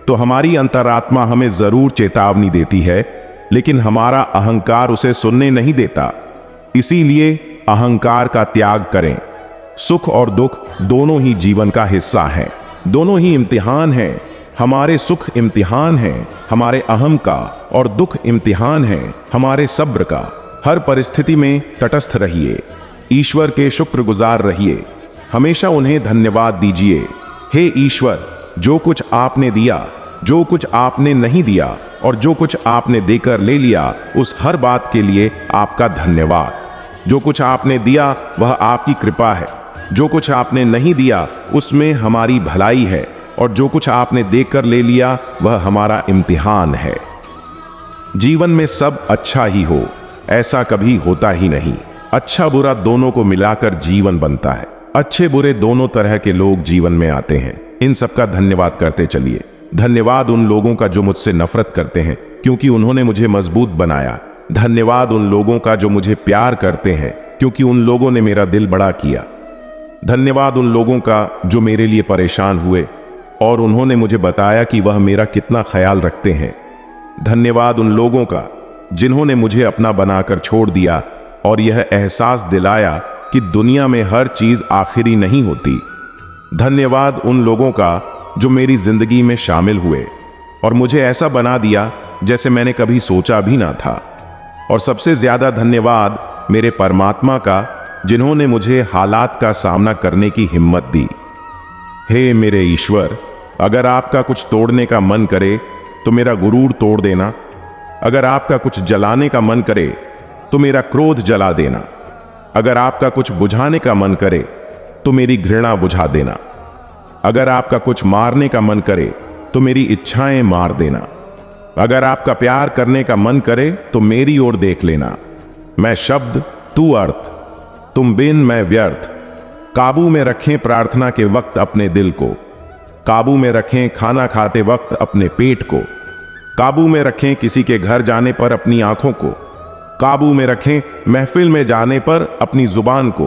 तो हमारी अंतरात्मा हमें जरूर चेतावनी देती है, लेकिन हमारा अहंकार उसे सुनने नहीं देता। इसीलिए अहंकार का त्याग करें। सुख और दुख दोनों ही जीवन का हिस्सा हैं, दोनों ही इम्तिहान हैं। हमारे सुख इम्तिहान हैं हमारे अहम का, और दुख इम्तिहान है हमारे सब्र का। हर परिस्थिति में तटस्थ रहिए, ईश्वर के शुक्रगुजार रहिए, हमेशा उन्हें धन्यवाद दीजिए। हे ईश्वर, जो कुछ आपने दिया, जो कुछ आपने नहीं दिया और जो कुछ आपने देकर ले लिया, उस हर बात के लिए आपका धन्यवाद। जो कुछ आपने दिया वह आपकी कृपा है, जो कुछ आपने नहीं दिया उसमें हमारी भलाई है, और जो कुछ आपने देकर ले लिया वह हमारा इम्तिहान है। जीवन में सब अच्छा ही हो, ऐसा कभी होता ही नहीं। अच्छा बुरा दोनों को मिलाकर जीवन बनता है। अच्छे बुरे दोनों तरह के लोग जीवन में आते हैं। इन सबका धन्यवाद करते चलिए। धन्यवाद उन लोगों का जो मुझसे नफरत करते हैं, क्योंकि उन्होंने मुझे मजबूत बनाया। धन्यवाद उन लोगों का जो मुझे प्यार करते हैं, क्योंकि उन लोगों ने मेरा दिल बड़ा किया। धन्यवाद उन लोगों का जो मेरे लिए परेशान हुए और उन्होंने मुझे बताया कि वह मेरा कितना ख्याल रखते हैं। धन्यवाद उन लोगों का जिन्होंने मुझे अपना बनाकर छोड़ दिया और यह एहसास दिलाया कि दुनिया में हर चीज आखिरी नहीं होती। धन्यवाद उन लोगों का जो मेरी जिंदगी में शामिल हुए और मुझे ऐसा बना दिया जैसे मैंने कभी सोचा भी ना था। और सबसे ज्यादा धन्यवाद मेरे परमात्मा का, जिन्होंने मुझे हालात का सामना करने की हिम्मत दी। हे मेरे ईश्वर, अगर आपका कुछ तोड़ने का मन करे तो मेरा गुरूर तोड़ देना। अगर आपका कुछ जलाने का मन करे तो मेरा क्रोध जला देना। अगर आपका कुछ बुझाने का मन करे तो मेरी घृणा बुझा देना। अगर आपका कुछ मारने का मन करे तो मेरी इच्छाएं मार देना। अगर आपका प्यार करने का मन करे तो मेरी ओर देख लेना। मैं शब्द, तू अर्थ, तुम बिन मैं व्यर्थ। काबू में रखें प्रार्थना के वक्त अपने दिल को, काबू में रखें खाना खाते वक्त अपने पेट को, काबू में रखें किसी के घर जाने पर अपनी आंखों को, काबू में रखें महफिल में जाने पर अपनी जुबान को।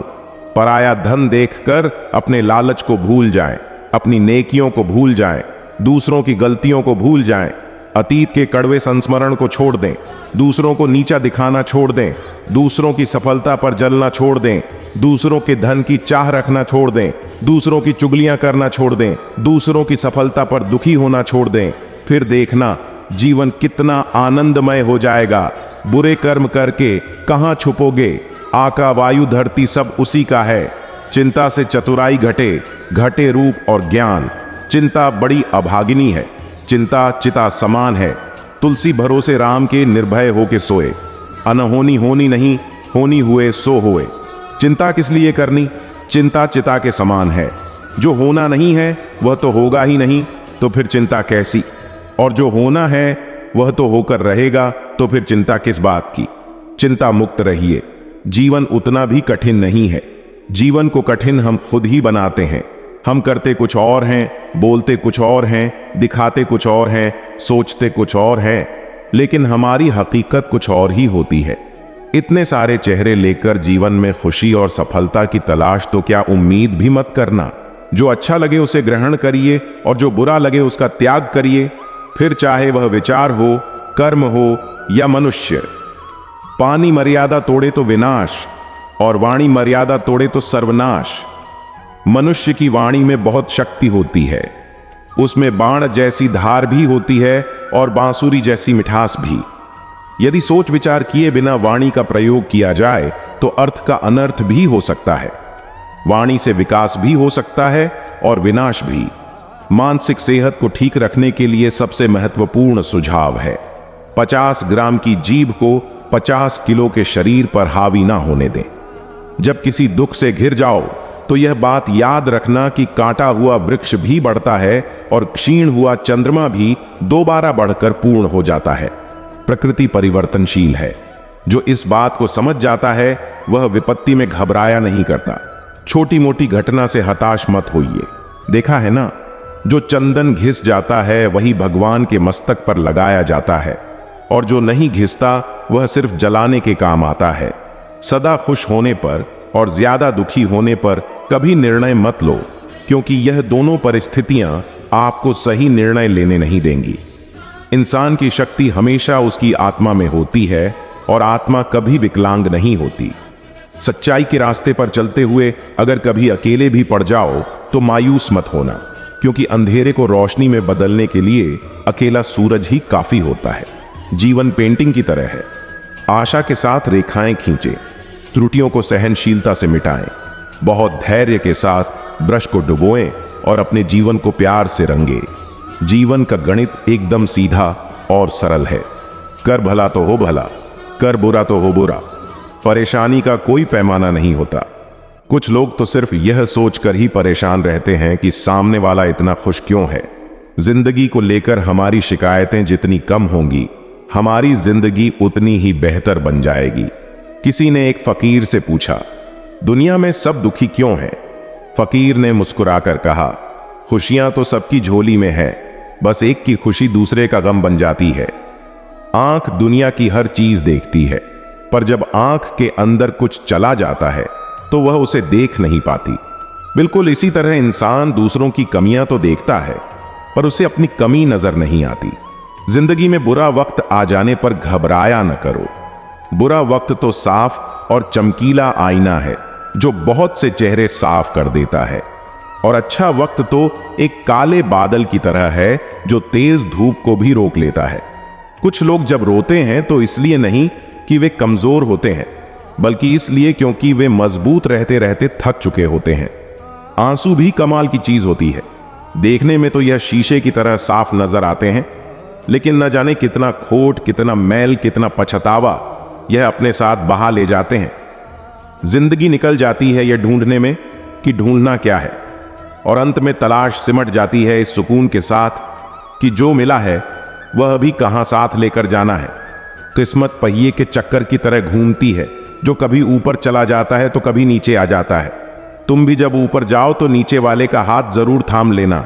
पराया धन देखकर अपने लालच को भूल जाएं, अपनी नेकियों को भूल जाएं, दूसरों की गलतियों को भूल जाएं। अतीत के कड़वे संस्मरण को छोड़ दें, दूसरों को नीचा दिखाना छोड़ दें, दूसरों की सफलता पर जलना छोड़ दें, दूसरों के धन की चाह रखना छोड़ दें, दूसरों की चुगलियां करना छोड़ दें, दूसरों की सफलता पर दुखी होना छोड़ दें। फिर देखना जीवन कितना आनंदमय हो जाएगा। बुरे कर्म करके कहां छुपोगे, आका वायु धरती सब उसी का है। चिंता से चतुराई घटे, घटे रूप और ज्ञान। चिंता बड़ी अभागिनी है, चिंता चिता समान है। तुलसी भरोसे राम के निर्भय होके सोए, अनहोनी होनी नहीं, होनी हुए सो होए। चिंता किस लिए करनी, चिंता चिता के समान है। जो होना नहीं है वह तो होगा ही नहीं, तो फिर चिंता कैसी। और जो होना है वह तो होकर रहेगा, तो फिर चिंता किस बात की। चिंता मुक्त रहिए। जीवन उतना भी कठिन नहीं है। जीवन को कठिन हम खुद ही बनाते हैं। हम करते कुछ और हैं, बोलते कुछ और हैं, दिखाते कुछ और हैं, सोचते कुछ और हैं, लेकिन हमारी हकीकत कुछ और ही होती है। इतने सारे चेहरे लेकर जीवन में खुशी और सफलता की तलाश तो क्या उम्मीद भी मत करना। जो अच्छा लगे उसे ग्रहण करिए और जो बुरा लगे उसका त्याग करिए। फिर चाहे वह विचार हो, कर्म हो या मनुष्य। पानी मर्यादा तोड़े तो विनाश, और वाणी मर्यादा तोड़े तो सर्वनाश। मनुष्य की वाणी में बहुत शक्ति होती है, उसमें बाण जैसी धार भी होती है और बांसुरी जैसी मिठास भी। यदि सोच विचार किए बिना वाणी का प्रयोग किया जाए तो अर्थ का अनर्थ भी हो सकता है। वाणी से विकास भी हो सकता है और विनाश भी। मानसिक सेहत को ठीक रखने के लिए सबसे महत्वपूर्ण सुझाव है 50 ग्राम की जीभ को 50 किलो के शरीर पर हावी ना होने दें। जब किसी दुख से घिर जाओ तो यह बात याद रखना कि काटा हुआ वृक्ष भी बढ़ता है और क्षीण हुआ चंद्रमा भी दोबारा बढ़कर पूर्ण हो जाता है। प्रकृति परिवर्तनशील है। जो इस बात को समझ जाता है वह विपत्ति में घबराया नहीं करता। छोटी मोटी घटना से हताश मत होइए। देखा है ना, जो चंदन घिस जाता है वही भगवान के मस्तक पर लगाया जाता है, और जो नहीं घिसता वह सिर्फ जलाने के काम आता है। सदा खुश होने पर और ज्यादा दुखी होने पर कभी निर्णय मत लो, क्योंकि यह दोनों परिस्थितियां आपको सही निर्णय लेने नहीं देंगी। इंसान की शक्ति हमेशा उसकी आत्मा में होती है और आत्मा कभी विकलांग नहीं होती। सच्चाई के रास्ते पर चलते हुए अगर कभी अकेले भी पड़ जाओ तो मायूस मत होना, क्योंकि अंधेरे को रोशनी में बदलने के लिए अकेला सूरज ही काफी होता है। जीवन पेंटिंग की तरह है। आशा के साथ रेखाएं खींचें, त्रुटियों को सहनशीलता से मिटाएं, बहुत धैर्य के साथ ब्रश को डुबोएं और अपने जीवन को प्यार से रंगें। जीवन का गणित एकदम सीधा और सरल है। कर भला तो हो भला, कर बुरा तो हो बुरा। परेशानी का कोई पैमाना नहीं होता। कुछ लोग तो सिर्फ यह सोचकर ही परेशान रहते हैं कि सामने वाला इतना खुश क्यों है। जिंदगी को लेकर हमारी शिकायतें जितनी कम होंगी, हमारी जिंदगी उतनी ही बेहतर बन जाएगी। किसी ने एक फकीर से पूछा, दुनिया में सब दुखी क्यों हैं? फकीर ने मुस्कुराकर कहा, खुशियां तो सबकी झोली में है, बस एक की खुशी दूसरे का गम बन जाती है। आंख दुनिया की हर चीज देखती है, पर जब आंख के अंदर कुछ चला जाता है तो वह उसे देख नहीं पाती। बिल्कुल इसी तरह इंसान दूसरों की कमियां तो देखता है, पर उसे अपनी कमी नजर नहीं आती। जिंदगी में बुरा वक्त आ जाने पर घबराया न करो। बुरा वक्त तो साफ और चमकीला आईना है जो बहुत से चेहरे साफ कर देता है, और अच्छा वक्त तो एक काले बादल की तरह है जो तेज धूप को भी रोक लेता है। कुछ लोग जब रोते हैं तो इसलिए नहीं कि वे कमजोर होते हैं, बल्कि इसलिए क्योंकि वे मजबूत रहते रहते थक चुके होते हैं। आंसू भी कमाल की चीज होती है। देखने में तो यह शीशे की तरह साफ नजर आते हैं, लेकिन न जाने कितना खोट, कितना मैल, कितना पछतावा यह अपने साथ बहा ले जाते हैं। जिंदगी निकल जाती है यह ढूंढने में कि ढूंढना क्या है, और अंत में तलाश सिमट जाती है इस सुकून के साथ कि जो मिला है वह अभी कहां साथ लेकर जाना है। किस्मत पहिए के चक्कर की तरह घूमती है, जो कभी ऊपर चला जाता है तो कभी नीचे आ जाता है। तुम भी जब ऊपर जाओ तो नीचे वाले का हाथ जरूर थाम लेना,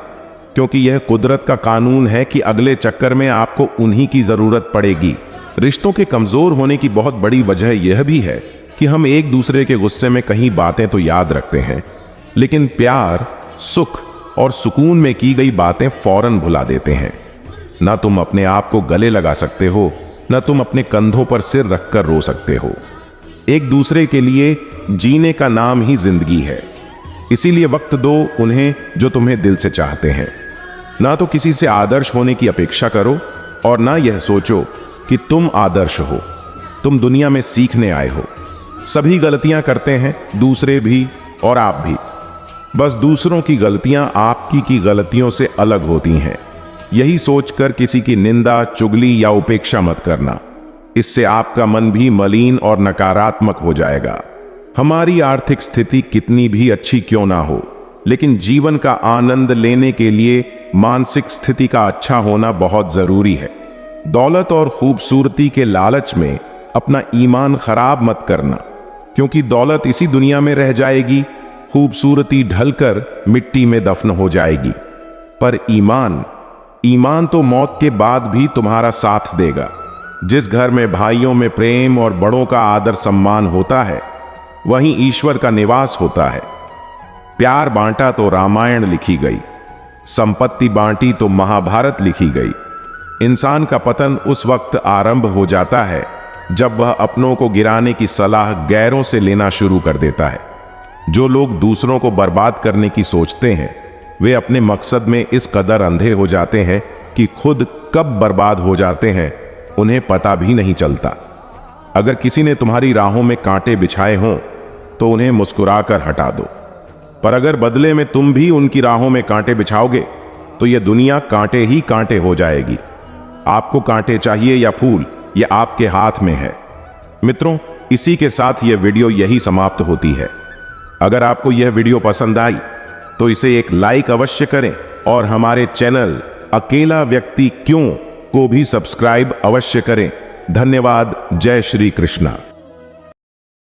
क्योंकि यह कुदरत का कानून है कि अगले चक्कर में आपको उन्हीं की जरूरत पड़ेगी। रिश्तों के कमजोर होने की बहुत बड़ी वजह यह भी है कि हम एक दूसरे के गुस्से में कहीं बातें तो याद रखते हैं, लेकिन प्यार, सुख और सुकून में की गई बातें फौरन भुला देते हैं। ना तुम अपने आप को गले लगा सकते हो, ना तुम अपने कंधों पर सिर रखकर रो सकते हो। एक दूसरे के लिए जीने का नाम ही जिंदगी है। इसीलिए वक्त दो उन्हें जो तुम्हें दिल से चाहते हैं। ना तो किसी से आदर्श होने की अपेक्षा करो और ना यह सोचो कि तुम आदर्श हो। तुम दुनिया में सीखने आए हो। सभी गलतियां करते हैं, दूसरे भी और आप भी। बस दूसरों की गलतियां आपकी की गलतियों से अलग होती हैं। यही सोचकर किसी की निंदा, चुगली या उपेक्षा मत करना। इससे आपका मन भी मलिन और नकारात्मक हो जाएगा। हमारी आर्थिक स्थिति कितनी भी अच्छी क्यों ना हो, लेकिन जीवन का आनंद लेने के लिए मानसिक स्थिति का अच्छा होना बहुत जरूरी है। दौलत और खूबसूरती के लालच में अपना ईमान खराब मत करना, क्योंकि दौलत इसी दुनिया में रह जाएगी, खूबसूरती ढलकर मिट्टी में दफन हो जाएगी। पर ईमान तो मौत के बाद भी तुम्हारा साथ देगा। जिस घर में भाइयों में प्रेम और बड़ों का आदर सम्मान होता है, वहीं ईश्वर का निवास होता है। प्यार बांटा तो रामायण लिखी गई, संपत्ति बांटी तो महाभारत लिखी गई। इंसान का पतन उस वक्त आरंभ हो जाता है जब वह अपनों को गिराने की सलाह गैरों से लेना शुरू कर देता है। जो लोग दूसरों को बर्बाद करने की सोचते हैं, वे अपने मकसद में इस कदर अंधे हो जाते हैं कि खुद कब बर्बाद हो जाते हैं उन्हें पता भी नहीं चलता। अगर किसी ने तुम्हारी राहों में कांटे बिछाए हों तो उन्हें मुस्कुराकर हटा दो, पर अगर बदले में तुम भी उनकी राहों में कांटे बिछाओगे तो यह दुनिया कांटे ही कांटे हो जाएगी। आपको कांटे चाहिए या फूल, यह आपके हाथ में है। मित्रों, इसी के साथ यह वीडियो यही समाप्त होती है। अगर आपको यह वीडियो पसंद आई तो इसे एक लाइक अवश्य करें और हमारे चैनल अकेला व्यक्ति क्यों को भी सब्सक्राइब अवश्य करें। धन्यवाद। जय श्री कृष्णा।